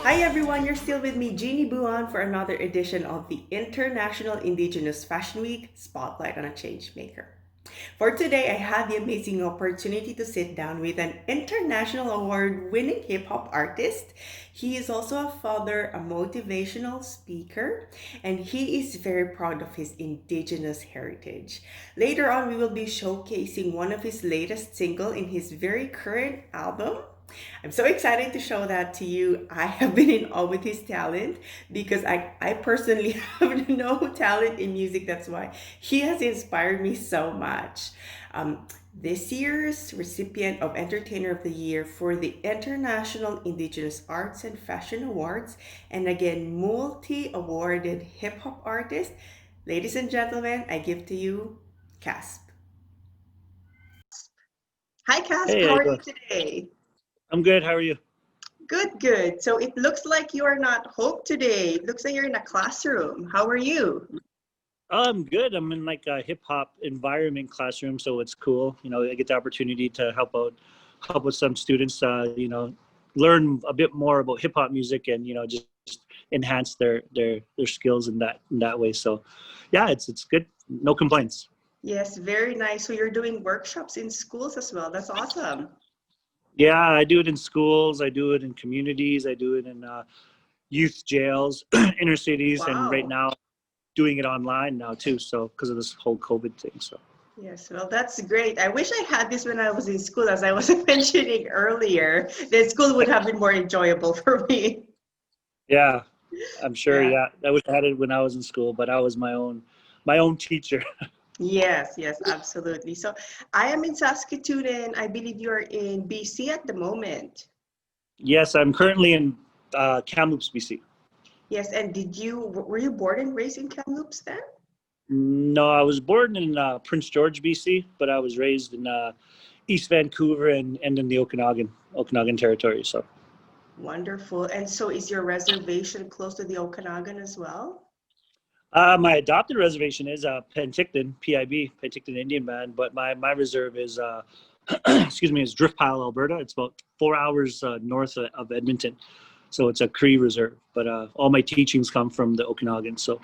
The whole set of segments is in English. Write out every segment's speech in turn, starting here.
Hi everyone, you're still with me, Jeannie Buan, for another edition of the International Indigenous Fashion Week Spotlight on a Changemaker. For today, I had the amazing opportunity to sit down with an international award-winning hip-hop artist. He is also a father, a motivational speaker, and he is very proud of his Indigenous heritage. Later on, we will be showcasing one of his latest single in his very current album. I'm so excited to show that to you. I have been in awe with his talent because I personally have no talent in music. That's why he has inspired me so much. This year's recipient of Entertainer of the Year for the International Indigenous Arts and Fashion Awards, and again, multi-awarded hip-hop artist. Ladies and gentlemen, I give to you C.A.S.P. Hi, C.A.S.P. Hey, How how you are you doing? today? I'm good. How are you? Good, good. So it looks like you are not Hope today. It looks like you're in a classroom. How are you? I'm good. I'm in like a hip hop environment classroom, so it's cool. I get the opportunity to help with some students. Learn a bit more about hip hop music, and just enhance their skills in that way. So, yeah, it's good. No complaints. Yes, very nice. So you're doing workshops in schools as well. That's awesome. Yeah, I do it in schools. I do it in communities. I do it in youth jails, inner cities, and right Wow. now doing it online now too. So because of this whole COVID thing. So. Yes, well, that's great. I wish I had this when I was in school, as I was mentioning earlier. The school would have been more enjoyable for me. Yeah, I'm sure. Yeah. Yeah, I wish I had it when I was in school, but I was my own teacher. Yes, yes, absolutely. So I am in Saskatoon, and I believe you're in BC at the moment. Yes, I'm currently in Kamloops, BC. Yes, and were you born and raised in Kamloops then? No, I was born in Prince George, BC, but I was raised in East Vancouver and in the Okanagan territory. So Wonderful. And so is your reservation close to the Okanagan as well? my adopted reservation is Penticton, PIB, Penticton Indian Band, but my reserve is excuse me, is Driftpile, Alberta. It's about 4 hours north of Edmonton. So it's a Cree reserve, but all my teachings come from the Okanagan. So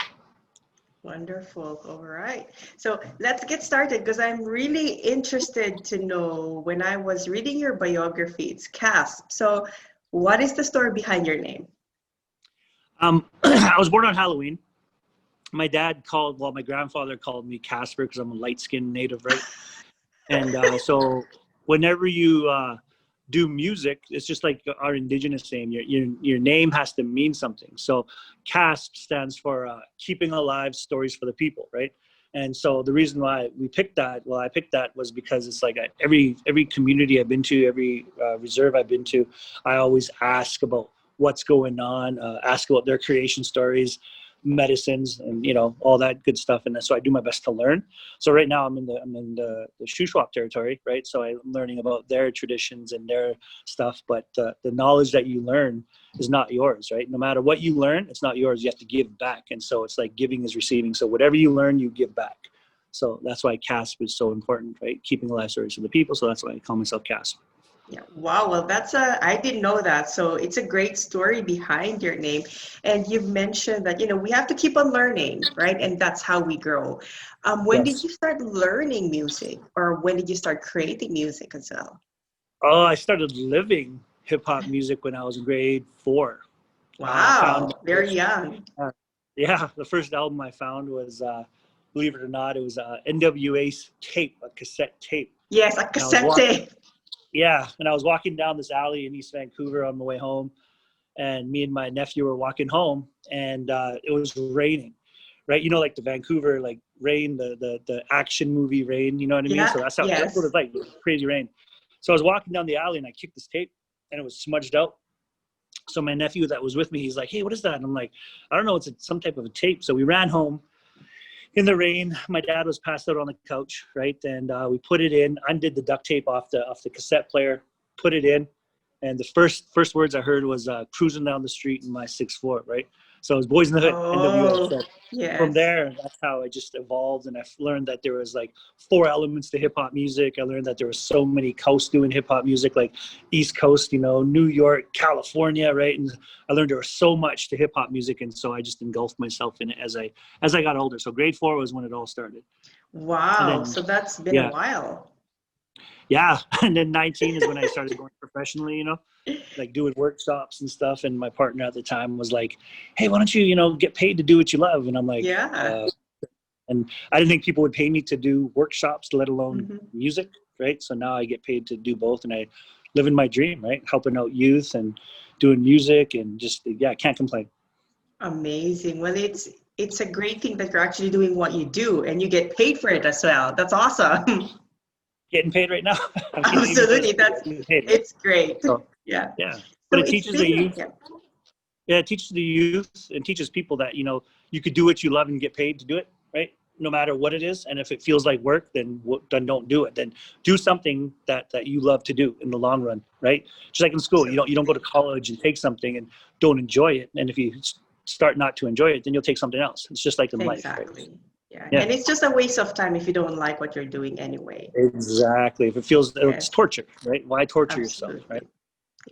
Wonderful. All right. So let's get started because I'm really interested to know when I was reading your biography, it's C.A.S.P. So what is the story behind your name? I was born on Halloween. My grandfather called me Casper because I'm a light-skinned native, right? And so whenever you do music, it's just like our Indigenous name. Your name has to mean something. So C.A.S.P stands for Keeping Alive Stories for the People, right? And so the reason why I picked that was because it's like every community I've been to, every reserve I've been to, I always ask about what's going on, ask about their creation stories, medicines, and all that good stuff. And so I do my best to learn. So right now I'm in the H.O.P.E territory, right? So I'm learning about their traditions and their stuff. But the knowledge that you learn is not yours, right? No matter what you learn, it's not yours. You have to give back. And so it's like giving is receiving. So whatever you learn, you give back. So that's why C.A.S.P is so important, right? Keeping alive stories for the people. So that's why I call myself C.A.S.P. Yeah. Wow. Well, I didn't know that. So it's a great story behind your name. And you've mentioned that, we have to keep on learning, right? And that's how we grow. When did Yes. you start learning music, or when did you start creating music as well? Oh, I started living hip hop music when I was in grade 4. I found Wow. Very young. Yeah, the first album I found was, believe it or not, it was NWA's tape, a cassette tape. Yes, a And I was cassette tape. and I was walking down this alley in East Vancouver on my way home, and me and my nephew were walking home, and it was raining, right? Like the Vancouver, like rain, the action movie rain, you know what I mean? So Yeah. that's what Yes. it's like, crazy rain. So I was walking down the alley and I kicked this tape, and it was smudged out. So my nephew that was with me, he's like, "Hey, what is that?" And I'm like, "I don't know. It's some type of a tape." So we ran home in the rain. My dad was passed out on the couch, right? And we put it in, undid the duct tape off the cassette player, put it in. And the first words I heard was cruising down the street in my 6'4", right? So it was Boys in the Hood, NWA. Oh, So from yes. there, that's how I just evolved, and I learned that there was like 4 elements to hip hop music. I learned that there was so many coasts doing hip hop music, like East Coast, New York, California, right? And I learned there was so much to hip hop music, and so I just engulfed myself in it as I got older. So grade 4 was when it all started, and Wow. then So that's been a yeah, while. yeah, and then 19 is when I started going professionally, like doing workshops and stuff. And my partner at the time was like, "Hey, why don't you, get paid to do what you love?" And I'm like, Yeah. and I didn't think people would pay me to do workshops, let alone Hmm. music, right? So now I get paid to do both, and I live in my dream, right? Helping out youth and doing music, and just I can't complain. Amazing. Well, it's a great thing that you're actually doing what you do and you get paid for it as well. That's awesome. Getting paid right now. I'm Canadian, so Absolutely. getting paid, right? It's great. So Yeah. yeah, but So it it's teaches the been, youth. yeah. Yeah, it teaches the youth and teaches people that you could do what you love and get paid to do it, right? No matter what it is, and if it feels like work, then don't do it. Then do something that you love to do in the long run, right? Just like in school, you don't go to college and take something and don't enjoy it, and if you start not to enjoy it, then you'll take something else. It's just like in life, right? Exactly. Yeah. Yeah, And it's just a waste of time if you don't like what you're doing anyway. exactly. If it feels, it's Yes, torture, right? Why torture yourself, right? absolutely.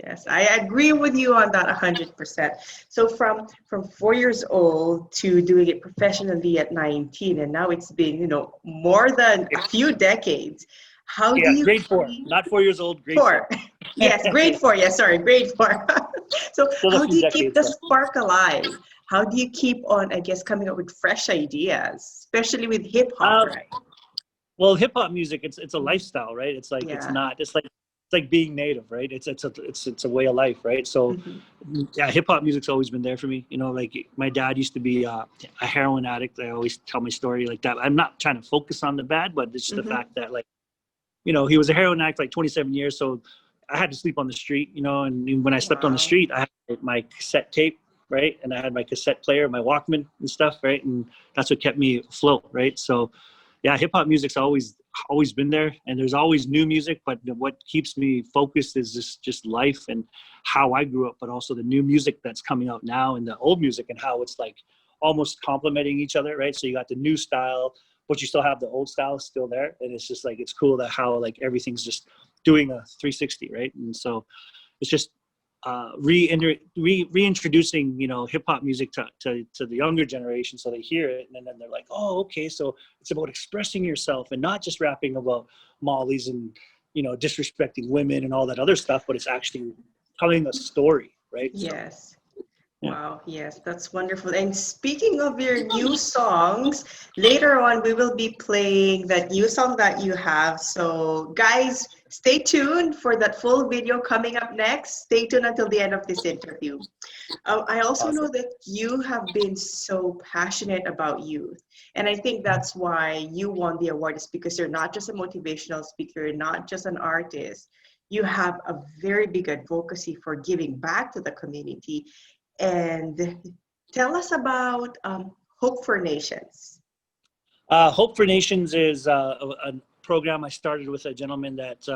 Yes, I agree with you on that 100%. So from 4 years old to doing it professionally at 19, and now it's been, more than a few decades. How do Yeah, you grade 4, keep not 4 years old, grade four? 4. Yes, grade 4. Yes, sorry, grade 4. So Still a how do few you keep decades the left. spark alive? How do you keep on, I guess, coming up with fresh ideas, especially with hip hop, Um, right? Well, hip hop music, it's a lifestyle, right? It's like Yeah. it's like being native, right? It's a way of life, right? So Hmm. yeah, hip hop music's always been there for me. Like my dad used to be a heroin addict. I always tell my story like that. I'm not trying to focus on the bad, but it's just the Hmm. fact that he was a heroin addict like 27 years. So I had to sleep on the street, and when I slept on the Wow. street, I had my cassette tape, right? And I had my cassette player, my Walkman and stuff, right? And that's what kept me afloat, right? So yeah, hip hop music's always been there, and there's always new music. But what keeps me focused is just life and how I grew up, but also the new music that's coming out now and the old music and how it's like almost complementing each other, right? So you got the new style, but you still have the old style still there, and it's just like it's cool that how like everything's just doing a 360, right? And so it's just reintroducing hip hop music to the younger generation, so they hear it and then they're like, oh, okay, so it's about expressing yourself and not just rapping about mollies and disrespecting women and all that other stuff, but it's actually telling a story, right? So Yes. yeah. Wow, yes, that's wonderful. And speaking of your new songs, later on we will be playing that new song that you have. So, guys, stay tuned for that full video coming up next. Stay tuned until the end of this interview. I also know Awesome. that you have been so passionate about youth. And I think that's why you won the award, is because you're not just a motivational speaker, you're not just an artist. You have a very big advocacy for giving back to the community. And tell us about Hope for Nations. Hope for Nations is a program I started with a gentleman that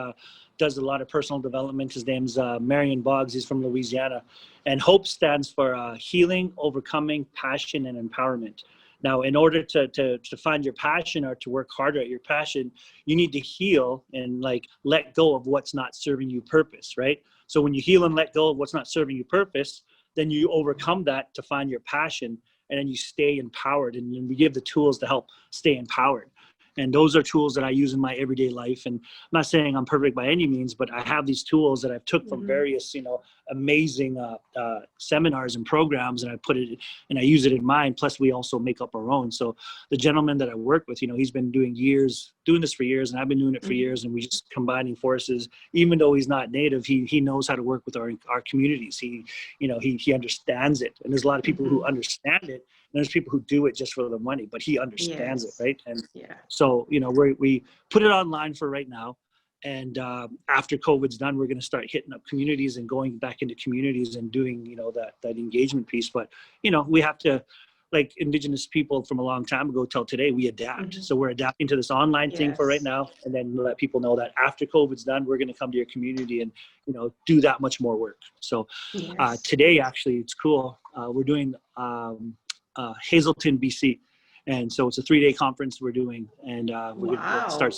does a lot of personal development. His name's Marion Boggs. He's from Louisiana. And HOPE stands for Healing, Overcoming, Passion, and Empowerment. Now, in order to find your passion or to work harder at your passion, you need to heal and let go of what's not serving you purpose, right? So when you heal and let go of what's not serving you purpose, then you overcome that to find your passion, and then you stay empowered, and we give the tools to help stay empowered. And those are tools that I use in my everyday life. And I'm not saying I'm perfect by any means, but I have these tools that I've took from Mhm. various, amazing seminars and programs, and I put it and I use it in mine. Plus, we also make up our own. So the gentleman that I work with, he's been doing this for years, and I've been doing it for Mhm. years, and we just combining forces. Even though he's not native, he knows how to work with our communities. He understands it, and there's a lot of people who Mhm. understand it. And there's people who do it just for the money, but he understands it, Yes. right? And Yeah. so, we put it online for right now. And after COVID's done, we're going to start hitting up communities and going back into communities and doing, that engagement piece. But, we have to, like Indigenous people from a long time ago till today, we adapt. Mhm. So we're adapting to this online thing for right Yes. now. And then let people know that after COVID's done, we're going to come to your community and, do that much more work. So Yes. today, actually, it's cool. we're doing Hazelton, BC, and so it's a 3-day conference we're doing, and we're gonna start.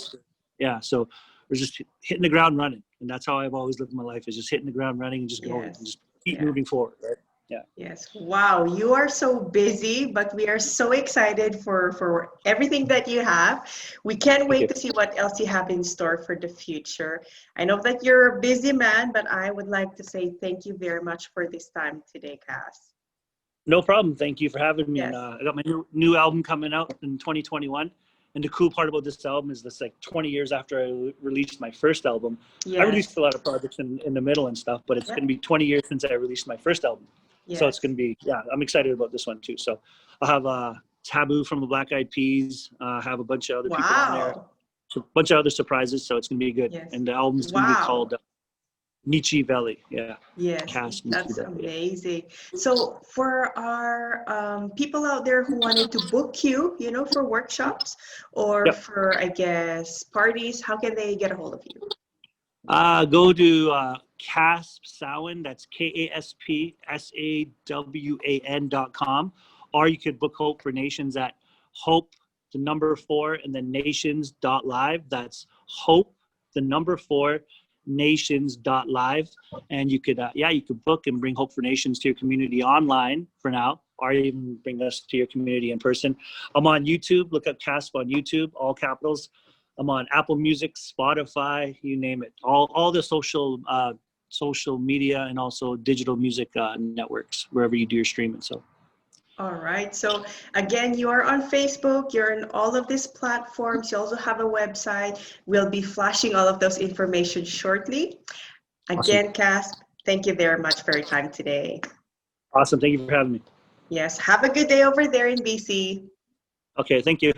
Yeah, so we're just hitting the ground running, and that's how I've always lived my life, is just hitting the ground running and just going and just keep moving forward, right? Yeah. Yes. Wow. You are so busy, but we are so excited for everything that you have. We can't wait to see what else you have in store for the future. I know that you're a busy man, but I would like to say thank you very much for this time today, Cass. No problem. Thank you for having me. Yes. And I got my new album coming out in 2021. And the cool part about this album is this, like 20 years after I released my first album. I released a lot of projects in the middle and stuff, but it's going to be 20 years since I released my first album. So it's going to be, I'm excited about this one too. So I'll have Taboo from the Black Eyed Peas, have a bunch of other people on there, so a bunch of other surprises. So it's going to be good. And the album's going to be called Nietzsche Valley. Yes, K.A.S.P. that's amazing. So for our people out there who wanted to book you, you know, for workshops or for, I guess, parties, how can they get a hold of you? Go to K.A.S.P. Sawan, that's K-A-S-P SAWAN.com, or you could book Hope for Nations at Hope, the number 4, and then nations.live. That's Hope, the number 4, nations.live. And you could, you could book and bring Hope for Nations to your community online for now, or even bring us to your community in person. I'm on YouTube. Look up K.A.S.P. on YouTube, all capitals. I'm on Apple Music, Spotify, you name it. All the social media and also digital music networks, wherever you do your streaming. So. All right. So again, you are on Facebook, you're in all of these platforms. You also have a website. We'll be flashing all of those information shortly. Again, K.A.S.P., thank you very much for your time today. Awesome. Thank you for having me. Yes. Have a good day over there in BC. Okay. Thank you.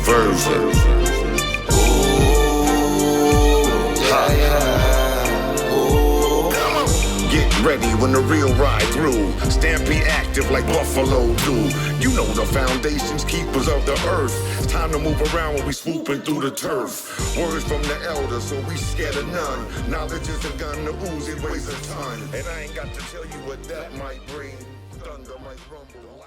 Version. Get ready when the real ride through. Stampede active like Buffalo do. You know the foundations, keepers of the earth. It's time to move around when we swooping through the turf. Words from the elders, so we scared of none. Knowledge is a gun, the ooze, it weighs a ton. And I ain't got to tell you what that might bring. Thunder might rumble.